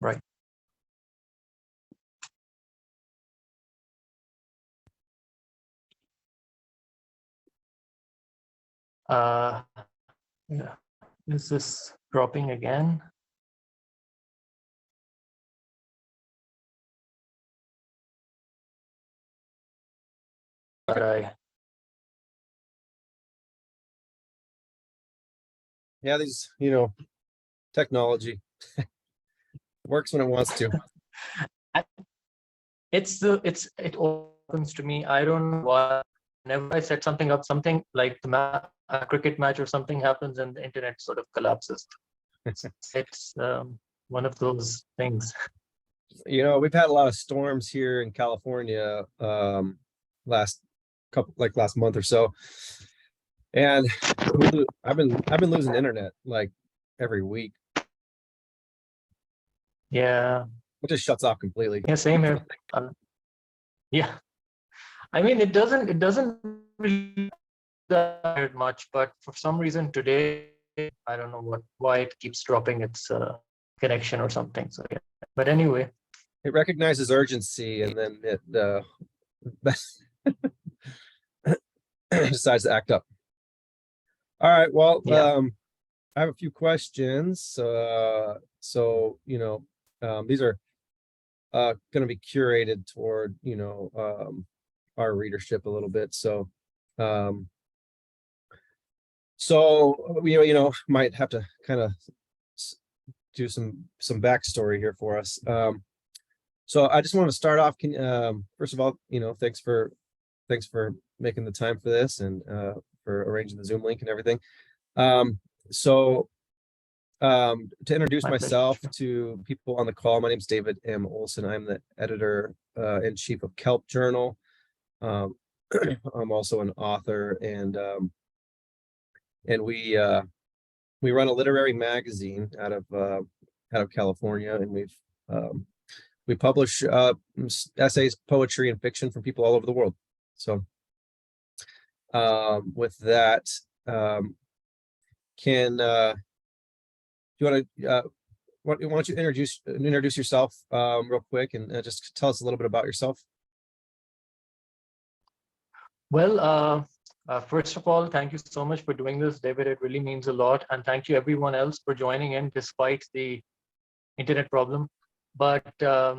Right. Yeah. Is this dropping again? But Yeah, these, technology works when it wants to. it opens to me. I don't know why. Whenever I set something up, something like a cricket match or something happens, and the internet sort of collapses. It's one of those things. We've had a lot of storms here in California last month or so. And I've been losing internet like every week. Yeah. It just shuts off completely. Yeah, same here. Yeah. I mean, it doesn't really that much, but for some reason today, I don't know why it keeps dropping its connection or something. So yeah. But anyway, it recognizes urgency, and then it decides to act up. All right. Well, yeah. I have a few questions. So these are going to be curated toward our readership a little bit. So might have to kind of do some backstory here for us. So I just want to start off. First of all, thanks for making the time for this, and for arranging the Zoom link and everything. To introduce myself to people on the call, my name is David M. Olson. I'm the editor in chief of Kelp Journal. I'm also an author, and we run a literary magazine out of California, and we publish essays, poetry, and fiction from people all over the world. So with that, why don't you introduce yourself real quick, and just tell us a little bit about yourself? Well, first of all, thank you so much for doing this, David. It really means a lot. And thank you everyone else for joining in despite the internet problem. But yeah,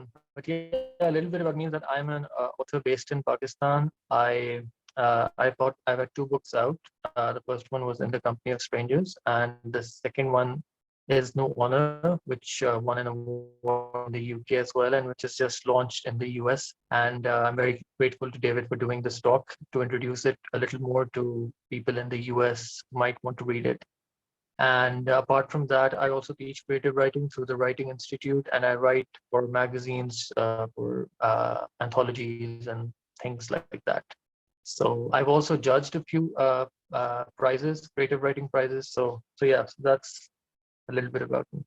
a little bit about me is that I'm an author based in Pakistan. I've had two books out. The first one was In the Company of Strangers, and the second one is No Honor, which won an award in the UK as well, and which is just launched in the US. And I'm very grateful to David for doing this talk to introduce it a little more to people in the US who might want to read it. And apart from that, I also teach creative writing through the Writing Institute, and I write for magazines, for anthologies and things like that. So I've also judged a few prizes, creative writing prizes. So yeah, so that's a little bit about me.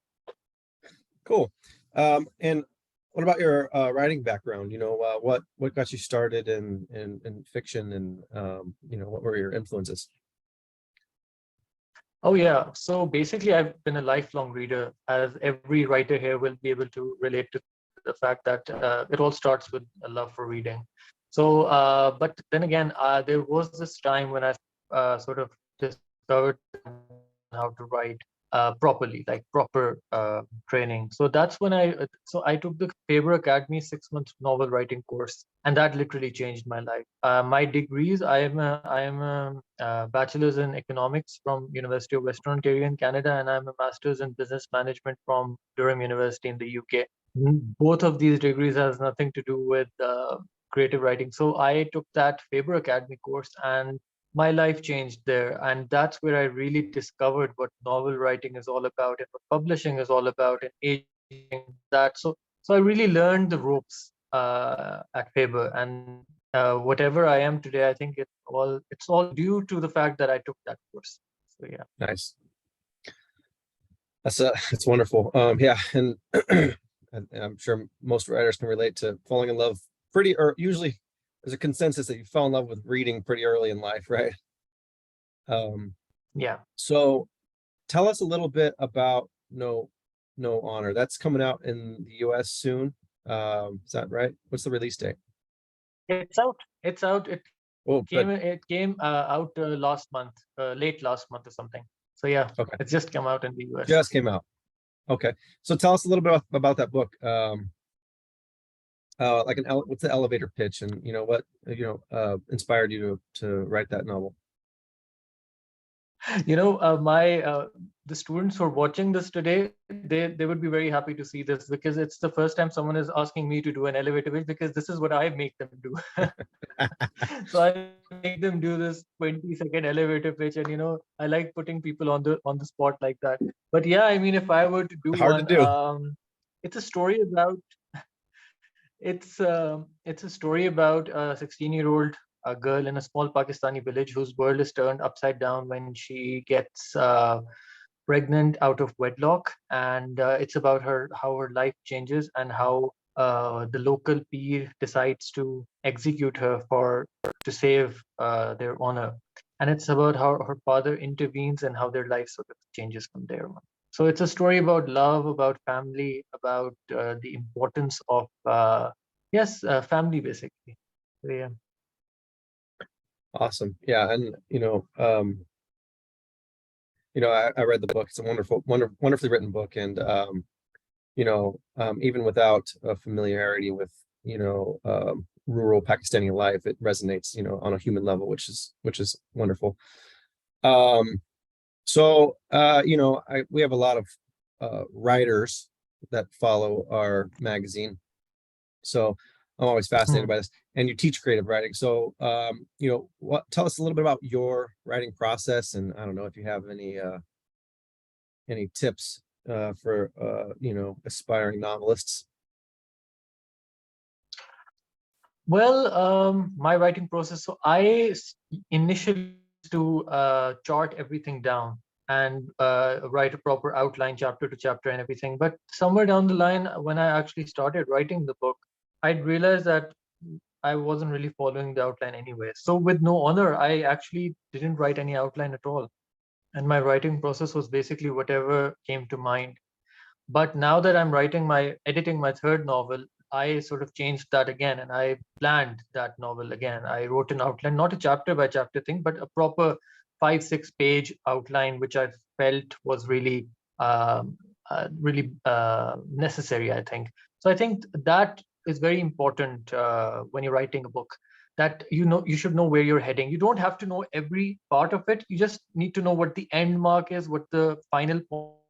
Cool. And what about your writing background? What got you started in fiction, and what were your influences? Oh yeah, so basically I've been a lifelong reader, as every writer here will be able to relate to the fact that it all starts with a love for reading. So, but then again, there was this time when I sort of discovered how to write properly, like proper training. So that's when I took the Faber Academy 6-month novel writing course, and that literally changed my life. My degrees, I am a bachelor's in economics from University of Western Ontario in Canada, and I'm a master's in business management from Durham University in the UK. Both of these degrees has nothing to do with creative writing. So I took that Faber Academy course, and my life changed there, and that's where I really discovered what novel writing is all about and what publishing is all about, and aging that. So I really learned the ropes at Faber, and whatever I am today, I think it's all due to the fact that I took that course. So yeah. Nice. That's wonderful. Yeah, and I'm sure most writers can relate to falling in love pretty, or usually there's a consensus that you fell in love with reading pretty early in life, right? Yeah. So tell us a little bit about No Honor. That's coming out in the US soon. Is that right? What's the release date? It's out. It's out. Oh, good. It came out last month, late last month or something. So yeah, Okay. it's just come out in the US. Just came out. Okay. So tell us a little bit about that book. Like what's the elevator pitch, and what inspired you to write that novel? My the students who are watching this today, they would be very happy to see this, because it's the first time someone is asking me to do an elevator pitch, because this is what I make them do. So I make them do this 20-second elevator pitch, and I like putting people on the spot like that. But yeah, I mean, if I were to do Hard to one, do. it's a story about it's a story about a 16-year-old girl in a small Pakistani village whose world is turned upside down when she gets pregnant out of wedlock, and it's about how her life changes, and how the local peer decides to execute her to save their honor, and it's about how her father intervenes and how their life sort of changes from there on. So it's a story about love, about family, about the importance of family, basically. So, yeah. Awesome. Yeah, and I read the book. It's a wonderfully written book, and even without a familiarity with rural Pakistani life, it resonates on a human level, which is wonderful. So we have a lot of writers that follow our magazine, so I'm always fascinated by this. And you teach creative writing, so tell us a little bit about your writing process, and I don't know if you have any tips for aspiring novelists. Well, my writing process. So initially used to chart everything down and write a proper outline, chapter to chapter, and everything. But somewhere down the line, when I actually started writing the book, I'd realized that I wasn't really following the outline anyway. So with No Honor, I actually didn't write any outline at all, and my writing process was basically whatever came to mind. But now that I'm editing my third novel, I sort of changed that again, and I planned that novel again. I wrote an outline, not a chapter by chapter thing, but a proper 5-6 page outline, which I felt was really necessary, I think. So I think that is very important when you're writing a book, that you should know where you're heading. You don't have to know every part of it. You just need to know what the end mark is, what the final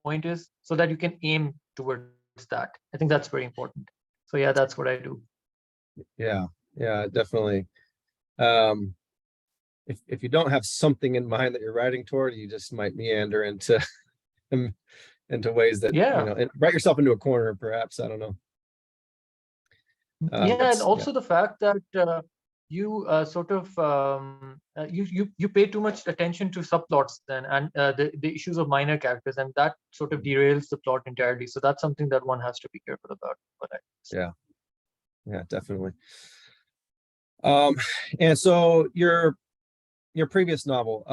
point is, so that you can aim towards that. I think that's very important. So yeah, that's what I do. Yeah, definitely. If you don't have something in mind that you're writing toward, you just might meander into ways that write yourself into a corner, perhaps. I don't know. And also the fact that you sort of you pay too much attention to subplots then, and the issues of minor characters, and that sort of derails the plot entirely. So that's something that one has to be careful about. Yeah, definitely. And so your previous novel,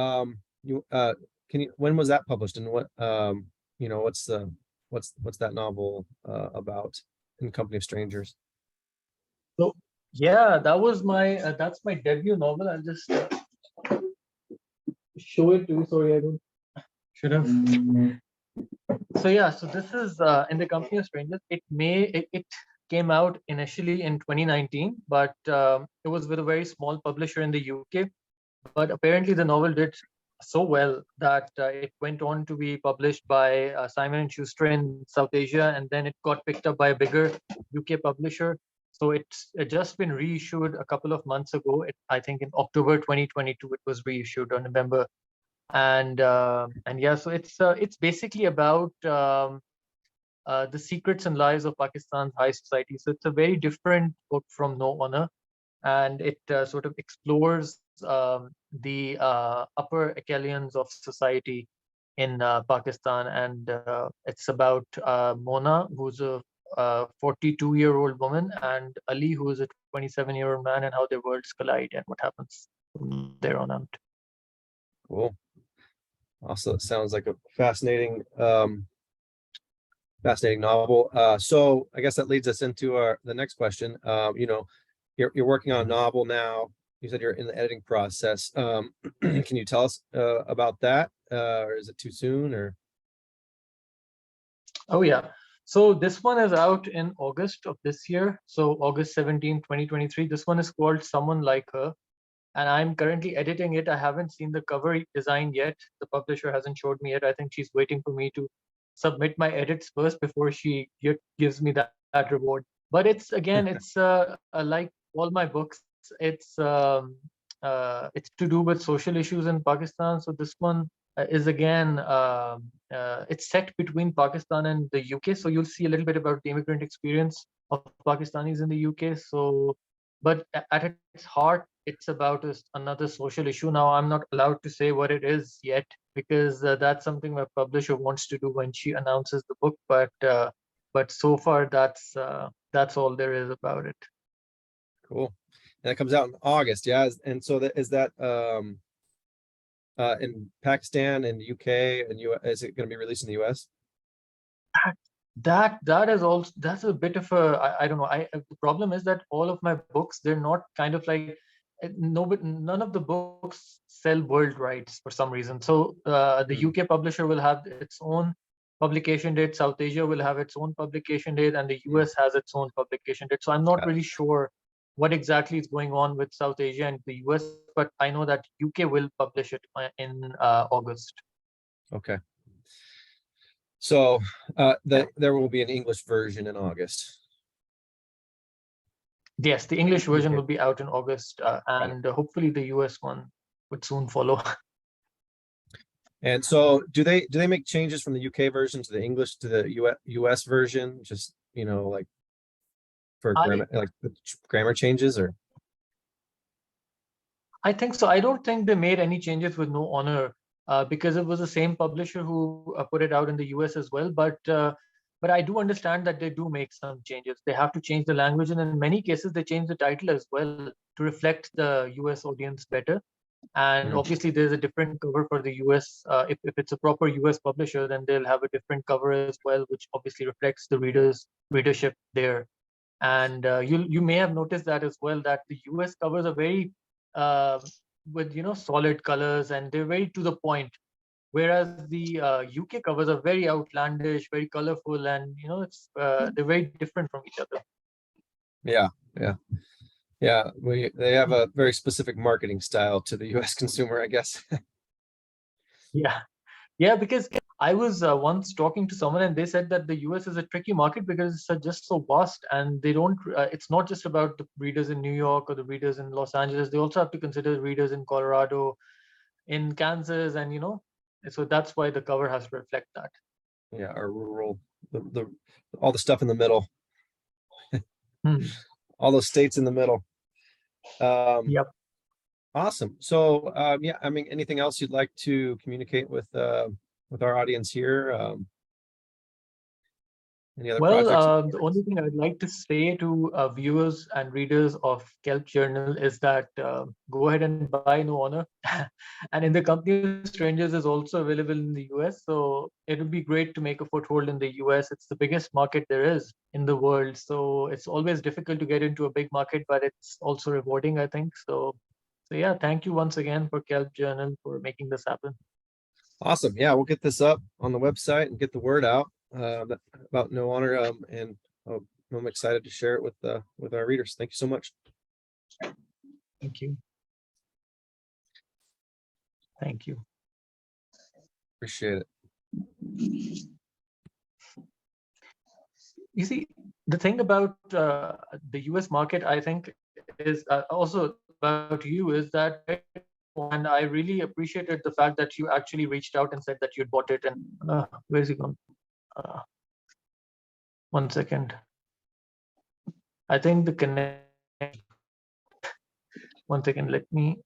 when was that published, and what's that novel about, In Company of Strangers? So yeah, that's my debut novel. I'll just show it to you. Sorry, I don't should have. So yeah, so this is In the Company of Strangers. It came out initially in 2019, but it was with a very small publisher in the UK. But apparently the novel did so well that it went on to be published by Simon and Schuster in South Asia, and then it got picked up by a bigger UK publisher. So it's just been reissued a couple of months ago. I think in October 2022 it was reissued, or November. And yeah, so it's basically about the secrets and lies of Pakistan's high society. So it's a very different book from No Honor, and it sort of explores the upper echelons of society in Pakistan, and it's about Mona, who's a 42-year-old woman, and Ali, who is a 27-year-old man, and how their worlds collide and what happens from there on out. Cool. Also, it sounds like a fascinating Fascinating novel. So I guess that leads us into the next question. You're working on a novel now. You said you're in the editing process. Can you tell us about that? Or is it too soon? Or Oh yeah. So this one is out in August of this year. So August 17, 2023. This one is called Someone Like Her. And I'm currently editing it. I haven't seen the cover design yet. The publisher hasn't showed me yet. I think she's waiting for me to submit my edits first before she gives me that reward. But it's again, it's like all my books. It's to do with social issues in Pakistan. So this one is again, it's set between Pakistan and the UK. So you'll see a little bit about the immigrant experience of Pakistanis in the UK. So, but at its heart, it's about another social issue. Now, I'm not allowed to say what it is yet because that's something my publisher wants to do when she announces the book. But so far, that's all there is about it. cool. And it comes out in August, yeah. And so is that in Pakistan and UK and is it going to be released in the US? That is also, that's a bit of a, I don't know. The problem is that all of my books, they're not kind of like, none of the books sell world rights for some reason. So the UK publisher will have its own publication date, South Asia will have its own publication date, and the US has its own publication date. So I'm not really sure what exactly is going on with South Asia and the US, but I know that UK will publish it in August. Okay. So there will be an English version in August. Yes, the English version Okay. will be out in August, and hopefully the US one would soon follow. And so do they make changes from the UK version to the English to the US version? Just, like for grammar, like the grammar changes or? I think so. I don't think they made any changes with No Honor because it was the same publisher who put it out in the US as well. But I do understand that they do make some changes. They have to change the language, and in many cases, they change the title as well to reflect the US audience better. And obviously, there's a different cover for the US. If it's a proper US publisher, then they'll have a different cover as well, which obviously reflects the readership there. And you may have noticed that as well, that the US covers are very uh, with solid colors, and they're very to the point, whereas the UK covers are very outlandish, very colorful, and they're very different from each other. Yeah. They have a very specific marketing style to the US consumer, I guess. Yeah, because I was once talking to someone, and they said that the US is a tricky market because it's just so vast, and they don't. It's not just about the readers in New York or the readers in Los Angeles. They also have to consider readers in Colorado, in Kansas, and so that's why the cover has to reflect that. Yeah, our rural, the all the stuff in the middle, all those states in the middle. Yep. Awesome. So yeah, I mean, anything else you'd like to communicate with our audience here? Any other Well, projects? the only thing I'd like to say to viewers and readers of Kelp Journal is that go ahead and buy No Honor. And In the Company of Strangers is also available in the US. So it would be great to make a foothold in the US. It's the biggest market there is in the world. So it's always difficult to get into a big market, but it's also rewarding, I think. So yeah, thank you once again for Kelp Journal for making this happen. Awesome. Yeah, we'll get this up on the website and get the word out about No Honor. And I'm excited to share it with our readers. Thank you so much. Thank you. Thank you. Appreciate it. You see, the thing about the US market, I think, is also about you is that, and I really appreciated the fact that you actually reached out and said that you'd bought it. And where's he gone? 1 second. I think the connection. 1 second. Let me